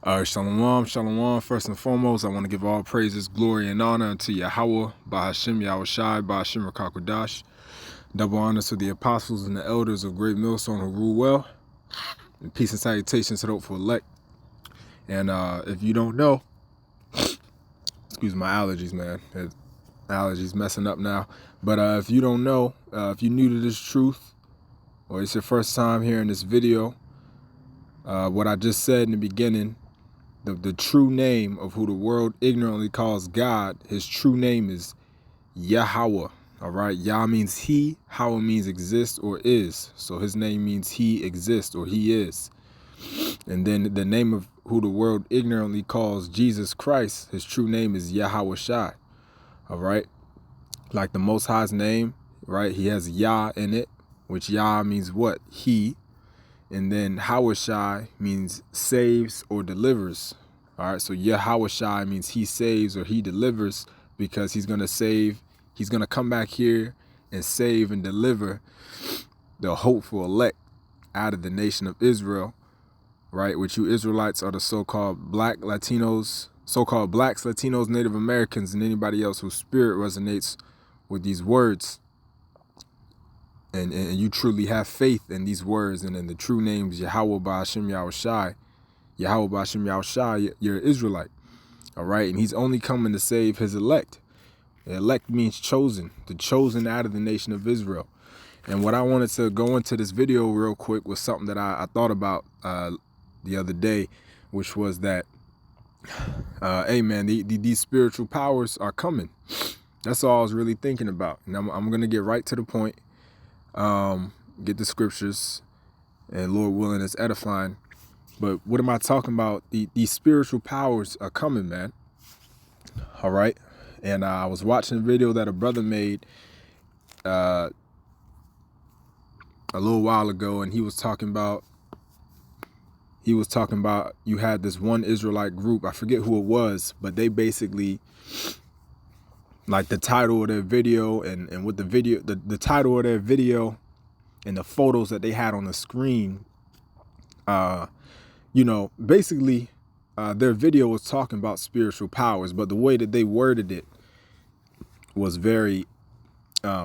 Shalom, shalom. First and foremost, I want to give all praises, glory, and honor unto Yahweh, Bahashim Yahushai, Bahashim Rakakwadash. Double honor to the apostles and the elders of Great Millstone who rule well. And peace and salutations to the hopeful elect. And if you don't know, excuse my allergies, man. Allergies messing up now. But if you don't know, if you're new to this truth, or it's your first time hearing this video, what I just said in the beginning, the true name of who the world ignorantly calls God, his true name is Yahweh. All right, Yah means he, Hawa means exist or is. So his name means he exists or he is. And then the name of who the world ignorantly calls Jesus Christ, his true name is Yahweh Shai. All right, like the Most High's name, right? He has Yah in it, which Yah means what? He. And then Hawashai means saves or delivers. All right, so Yahawashai means he saves or he delivers, because he's going to save. He's going to come back here and save and deliver the hopeful elect out of the nation of Israel, right? Which you Israelites are the so-called black Latinos, so-called blacks, Latinos, Native Americans, and anybody else whose spirit resonates with these words. And you truly have faith in these words and in the true names Yahweh Ba'ashim Yahushai, Yahweh Ba'ashim Yahushai, you're an Israelite, all right? And he's only coming to save his elect. The elect means chosen, the chosen out of the nation of Israel. And what I wanted to go into this video real quick was something that I thought about the other day, which was that, hey man, these spiritual powers are coming. That's all I was really thinking about. And I'm going to get right to the point. Get the scriptures, and Lord willing, it's edifying. But what am I talking about? These spiritual powers are coming, man. All right. And I was watching a video that a brother made a little while ago, and he was talking about you had this one Israelite group, I forget who it was, but they basically, like, the title of their video and with the video, the title of their video and the photos that they had on the screen, you know, basically their video was talking about spiritual powers, but the way that they worded it was very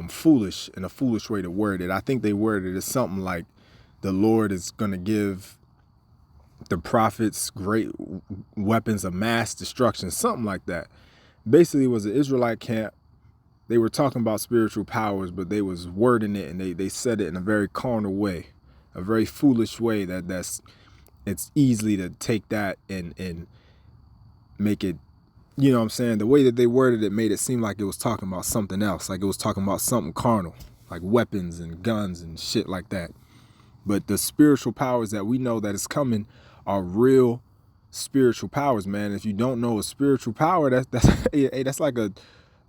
foolish, and a foolish way to word it. I think they worded it as something like the Lord is going to give the prophets great weapons of mass destruction, something like that. Basically, it was an Israelite camp. They were talking about spiritual powers, but they was wording it, and they said it in a very carnal way, a very foolish way it's easily to take that and make it, you know what I'm saying? The way that they worded it made it seem like it was talking about something else, like it was talking about something carnal, like weapons and guns and shit like that. But the spiritual powers that we know that is coming are real spiritual powers, man. If you don't know a spiritual power, that's like a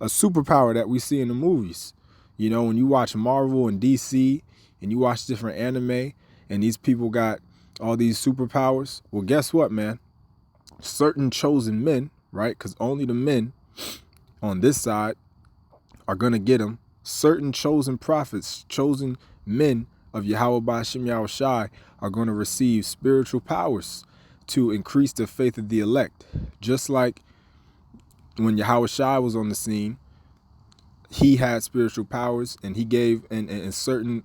superpower that we see in the movies. You know, when you watch Marvel and DC and you watch different anime and these people got all these superpowers, well, guess what, man? Certain chosen men, right? Because only the men on this side are going to get them. Certain chosen prophets, chosen men of Yahweh Ba'ashim Yahushai are going to receive spiritual powers to increase the faith of the elect. Just like when Yahweh Shai was on the scene, he had spiritual powers, and he gave, and certain,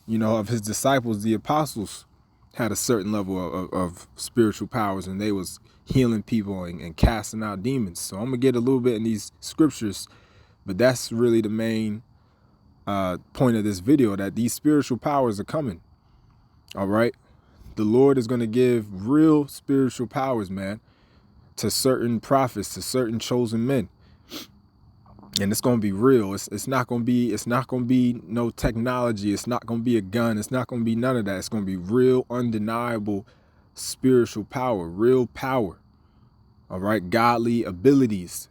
you know, of his disciples, the apostles, had a certain level of spiritual powers, and they was healing people and casting out demons. So I'm going to get a little bit in these scriptures, but that's really the main point of this video, that these spiritual powers are coming. All right. The Lord is going to give real spiritual powers, man, to certain prophets, to certain chosen men. And it's going to be real. It's not going to be no technology. It's not going to be a gun. It's not going to be none of that. It's going to be real, undeniable spiritual power, real power. All right. Godly abilities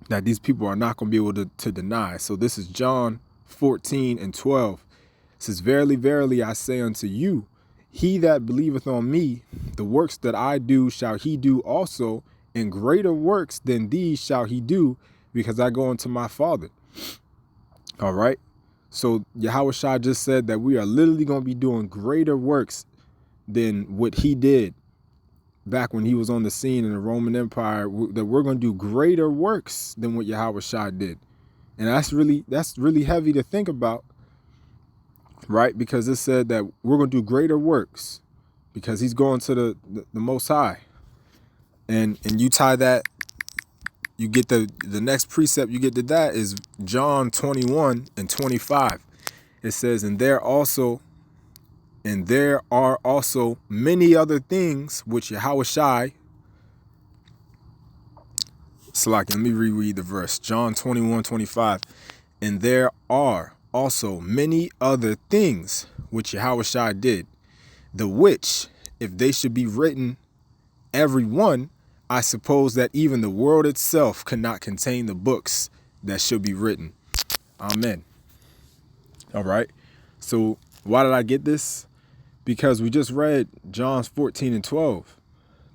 that these people are not going to be able to deny. So this is John 14:12. It says, verily, verily, I say unto you, he that believeth on me, the works that I do shall he do also, and greater works than these shall he do, because I go unto my Father. All right. So Yahweh Shai just said that we are literally going to be doing greater works than what he did back when he was on the scene in the Roman Empire, that we're going to do greater works than what Yahweh Shai did. And that's really heavy to think about, right? Because it said that we're going to do greater works because he's going to the Most High. And you tie that, you get the next precept you get to that is John 21 and 25. It says, and there are also many other things which Yahweh Shai, Salaki, let me reread the verse. John 21:25. And there are also many other things which Yahweh Shai did, the which, if they should be written, every one, I suppose that even the world itself could not contain the books that should be written. Amen. All right. So why did I get this? Because we just read John 14 and 12,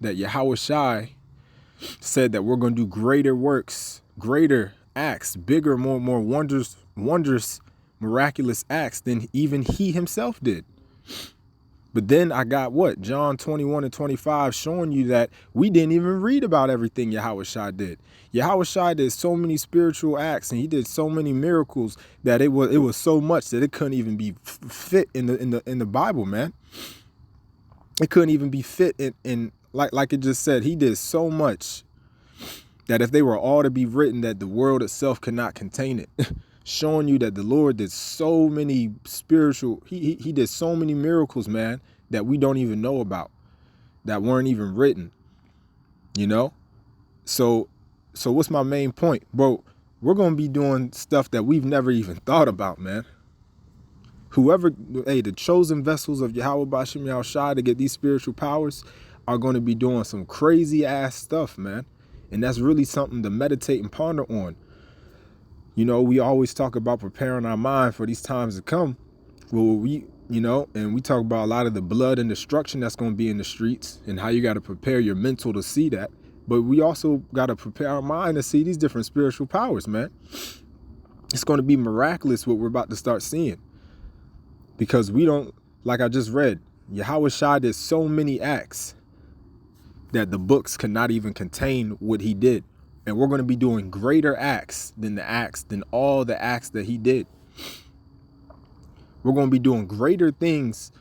that Yahweh Shai said that we're going to do greater works, greater acts, bigger, more wondrous, miraculous acts than even he himself did. But then I got what? John 21 and 25 showing you that we didn't even read about everything Yahweh Shai did. Yahweh Shai did so many spiritual acts and he did so many miracles that it was so much that it couldn't even be fit in the Bible, man. It couldn't even be fit in like it just said. He did so much that if they were all to be written, that the world itself could not contain it. Showing you that the Lord did so many spiritual, he did so many miracles, man, that we don't even know about, that weren't even written, you know? So what's my main point? Bro, we're going to be doing stuff that we've never even thought about, man. Whoever, the chosen vessels of Yahweh Ba'ashem Yahweh Shai to get these spiritual powers are going to be doing some crazy ass stuff, man. And that's really something to meditate and ponder on. You know, we always talk about preparing our mind for these times to come. Well, and we talk about a lot of the blood and destruction that's going to be in the streets and how you got to prepare your mental to see that. But we also got to prepare our mind to see these different spiritual powers, man. It's going to be miraculous what we're about to start seeing. Because we don't, like I just read, Yahweh Shai did so many acts that the books cannot even contain what he did. And we're going to be doing greater acts than all the acts that he did. We're going to be doing greater things.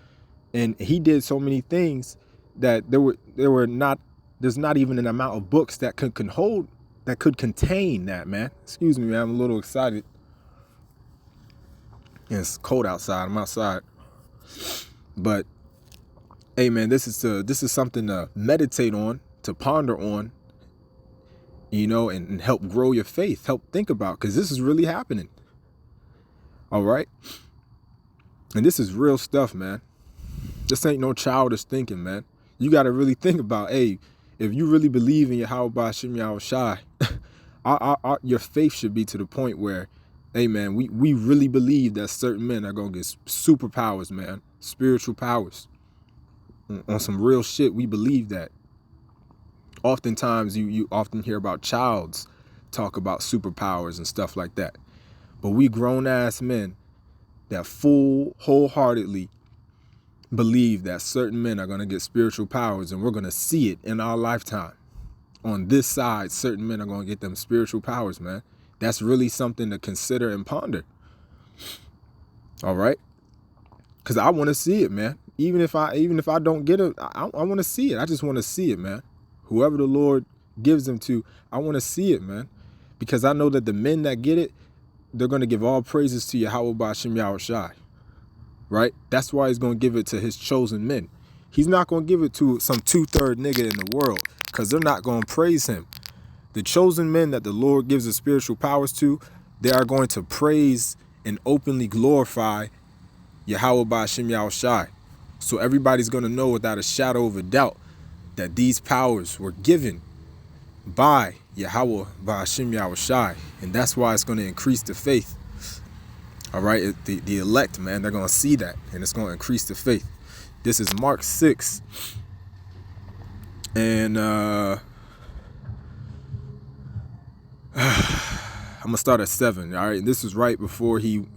And he did so many things that there's not even an amount of books that could contain that, man. Excuse me, man. I'm a little excited. And it's cold outside. I'm outside. But hey, man, this is something to meditate on, to ponder on, you know, and help grow your faith, help think about, because this is really happening. All right. And this is real stuff, man. This ain't no childish thinking, man. You got to really think about, hey, if you really believe in Yahweh Ba'ashem Yahweh Shai, your faith should be to the point where, hey, man, we really believe that certain men are going to get superpowers, man, spiritual powers. On some real shit, we believe that. Oftentimes, you often hear about childs talk about superpowers and stuff like that. But we grown-ass men that wholeheartedly believe that certain men are going to get spiritual powers, and we're going to see it in our lifetime. On this side, certain men are going to get them spiritual powers, man. That's really something to consider and ponder. All right? Because I want to see it, man. Even if I don't get it, I want to see it. I just want to see it, man. Whoever the Lord gives them to, I want to see it, man. Because I know that the men that get it, they're going to give all praises to Yahweh Ba'ashem Yahweh Shai. Right? That's why he's going to give it to his chosen men. He's not going to give it to some 2/3 nigga in the world, because they're not going to praise him. The chosen men that the Lord gives the spiritual powers to, they are going to praise and openly glorify Yahweh Ba'ashem Yahweh Shai. So everybody's going to know without a shadow of a doubt that these powers were given by Yahweh Ba'ashem Yahweh Shai. And that's why it's going to increase the faith. All right, the elect, man, they're going to see that, and it's going to increase the faith. This is Mark 6. And I'm going to start at 7. All right, and this was right before he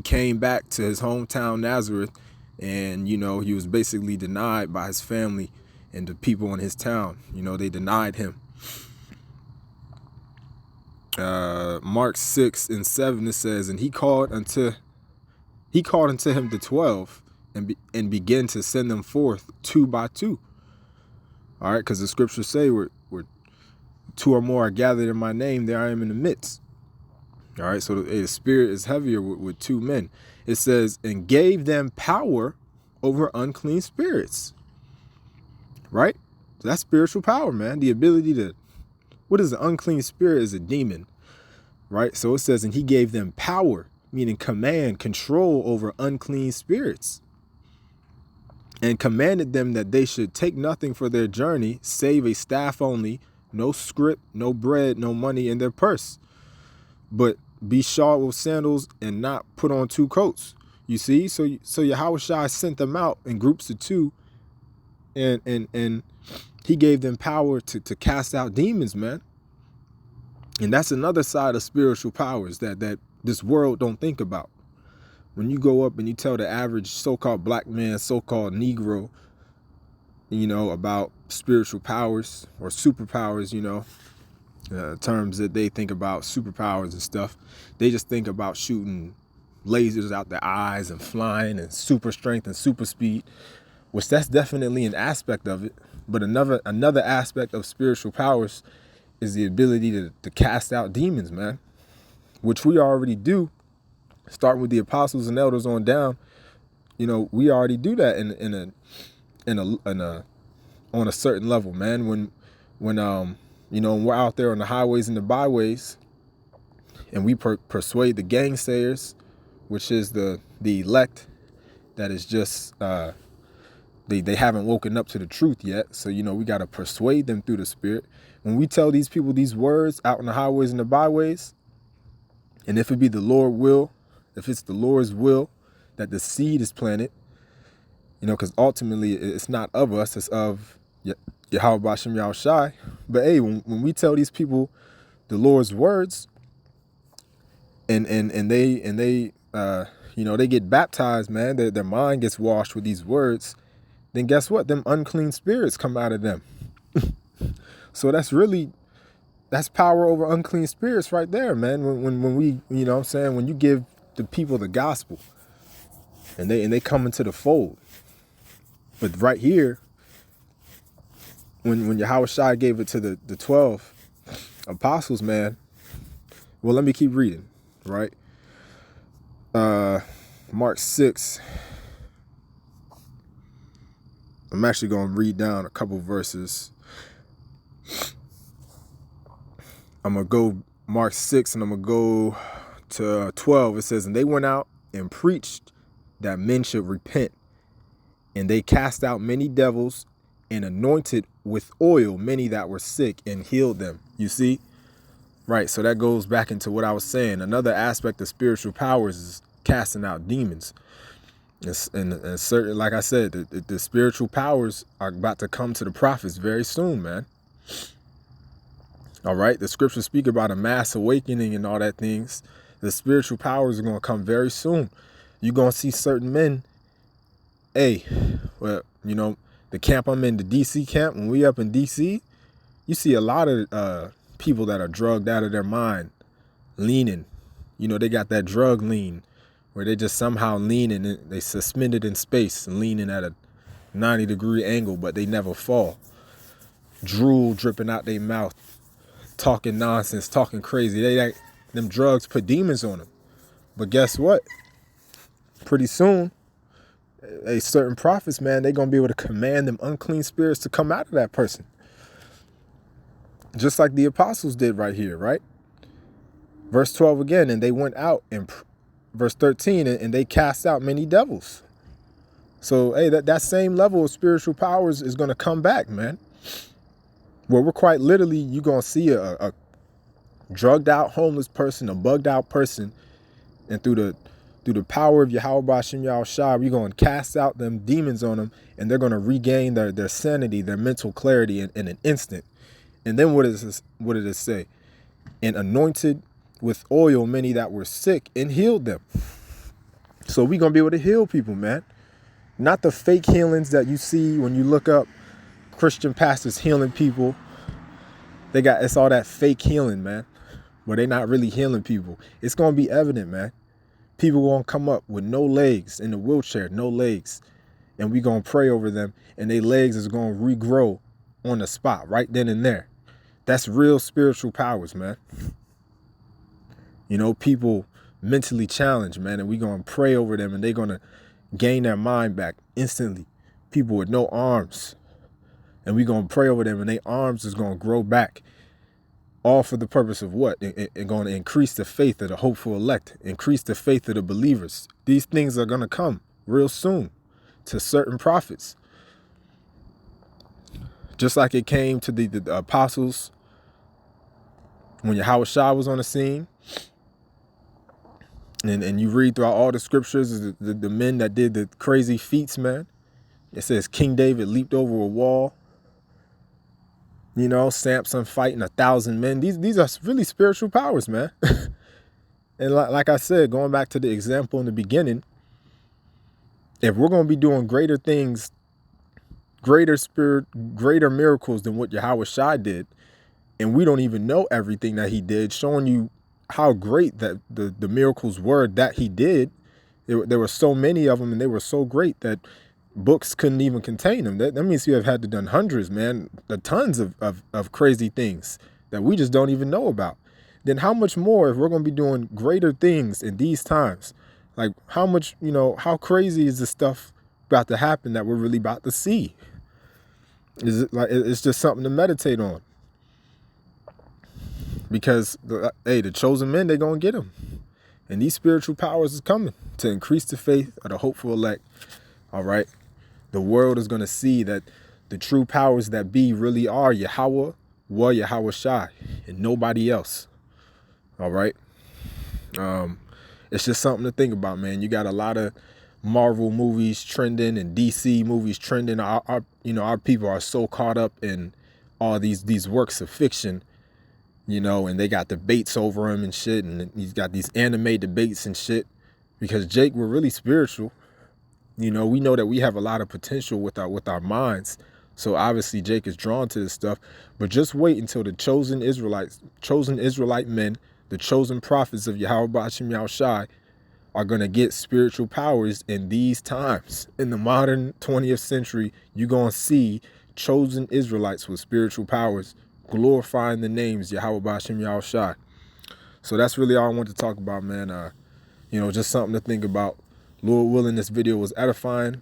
came back to his hometown, Nazareth. And, you know, he was basically denied by his family and the people in his town, you know, they denied him. Mark 6:7, it says, and he called unto him the 12 and began to send them forth 2 by 2. All right, because the scriptures say where 2 or more are gathered in my name, there I am in the midst. All right, so the spirit is heavier with 2 men. It says, and gave them power over unclean spirits. Right? So that's spiritual power, man. The ability to, what is an unclean spirit? Is a demon. Right? So it says, and he gave them power, meaning command, control over unclean spirits. And commanded them that they should take nothing for their journey, save a staff only, no scrip, no bread, no money in their purse, but be shod with sandals and not put on 2 coats. You see, so Yahushua sent them out in groups of 2, and he gave them power to cast out demons, man. And that's another side of spiritual powers that this world don't think about. When you go up and you tell the average so-called black man, so-called Negro, you know, about spiritual powers or superpowers, you know, terms that they think about, superpowers and stuff, they just think about shooting lasers out their eyes and flying and super strength and super speed, which that's definitely an aspect of it. But another aspect of spiritual powers is the ability to cast out demons, man, which we already do. Starting with the apostles and elders on down, you know, we already do that on a certain level, man. When you know, we're out there on the highways and the byways, and we persuade the gainsayers, which is the elect, that is just they haven't woken up to the truth yet. So, you know, we got to persuade them through the Spirit. When we tell these people these words out on the highways and the byways, and if it be the Lord will, if it's the Lord's will that the seed is planted, you know, because ultimately it's not of us, it's of Yahweh Bashem Yahushai. But hey, when we tell these people the Lord's words, and they you know, they get baptized, man, their mind gets washed with these words, then guess what? Them unclean spirits come out of them. So that's power over unclean spirits right there, man. When we, you know what I'm saying, when you give the people the gospel and they come into the fold. But right here, when Yahushua gave it to the 12 apostles, man, well, let me keep reading, right? Mark 6. I'm actually going to read down a couple verses. I'm going to go Mark 6 and I'm going to go to 12. It says, and they went out and preached that men should repent. And they cast out many devils and anointed with oil many that were sick and healed them. You see? Right. So that goes back into what I was saying. Another aspect of spiritual powers is casting out demons. And certain, like I said, the spiritual powers are about to come to the prophets very soon, man. All right. The scriptures speak about a mass awakening and all that things. The spiritual powers are going to come very soon. You're going to see certain men. Hey, well, you know, the camp I'm in, the DC camp, when we up in DC, you see a lot of people that are drugged out of their mind, leaning. You know, they got that drug lean where they just somehow leaning, they suspended in space and leaning at a 90-degree angle, but they never fall. Drool dripping out their mouth, talking nonsense, talking crazy. Them drugs put demons on them. But guess what? Pretty soon, certain prophets, man, they're going to be able to command them unclean spirits to come out of that person. Just like the apostles did right here, right? Verse 12 again, and they went out, and verse 13, and they cast out many devils. So, hey, that same level of spiritual powers is going to come back, man. Where we're quite literally, you're going to see a drugged out homeless person, a bugged out person, and through the power of Yahweh Bashem Yahushua, we're going to cast out them demons on them, and they're going to regain their sanity, their mental clarity in an instant. And then what did it say? And anointed with oil many that were sick and healed them. So we're going to be able to heal people, man. Not the fake healings that you see when you look up Christian pastors healing people. It's all that fake healing, man. Where they not really healing people. It's going to be evident, man. People going to come up with no legs in the wheelchair, no legs. And we going to pray over them. And their legs is going to regrow on the spot right then and there. That's real spiritual powers, man. You know, people mentally challenged, man. And we going to pray over them and they're going to gain their mind back instantly. People with no arms. And we going to pray over them and their arms is going to grow back. All for the purpose of what? It's going to increase the faith of the hopeful elect. Increase the faith of the believers. These things are going to come real soon to certain prophets. Just like it came to the apostles when Yahushua was on the scene. And you read throughout all the scriptures, the men that did the crazy feats, man. It says King David leaped over a wall. You know, Samson fighting 1,000 men. These are really spiritual powers, man. And like I said, going back to the example in the beginning, if we're going to be doing greater things, greater miracles than what Yahushua did, and we don't even know everything that he did, showing you how great that the miracles were that he did. There were so many of them, and they were so great that books couldn't even contain them. That means you have had to done hundreds, man, the tons of crazy things that we just don't even know about. Then how much more if we're going to be doing greater things in these times? Like how much, you know, how crazy is this stuff about to happen that we're really about to see? Is it like, it's just something to meditate on. Because, the chosen men, they're going to get them. And these spiritual powers is coming to increase the faith of the hopeful elect. All right. The world is going to see that the true powers that be really are Yahweh, Yahushua, and nobody else. All right. It's just something to think about, man. You got a lot of Marvel movies trending and DC movies trending. Our people are so caught up in all these works of fiction, you know, and they got debates over them and shit. And he's got these anime debates and shit because Jake, we're really spiritual. You know, we know that we have a lot of potential with our minds. So obviously Jake is drawn to this stuff. But just wait until the chosen Israelite men, the chosen prophets of Yahweh Ba'ashem Yahushai are going to get spiritual powers in these times. In the modern 20th century, you're going to see chosen Israelites with spiritual powers glorifying the names Yahweh Ba'ashem Yahushai. So that's really all I want to talk about, man. Just something to think about. Lord willing, this video was edifying,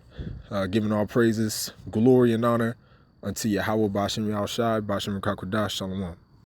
giving all praises, glory, and honor unto Yahweh Ba'ashem Yahushai, Ba'ashem Rakakodash, Shalom.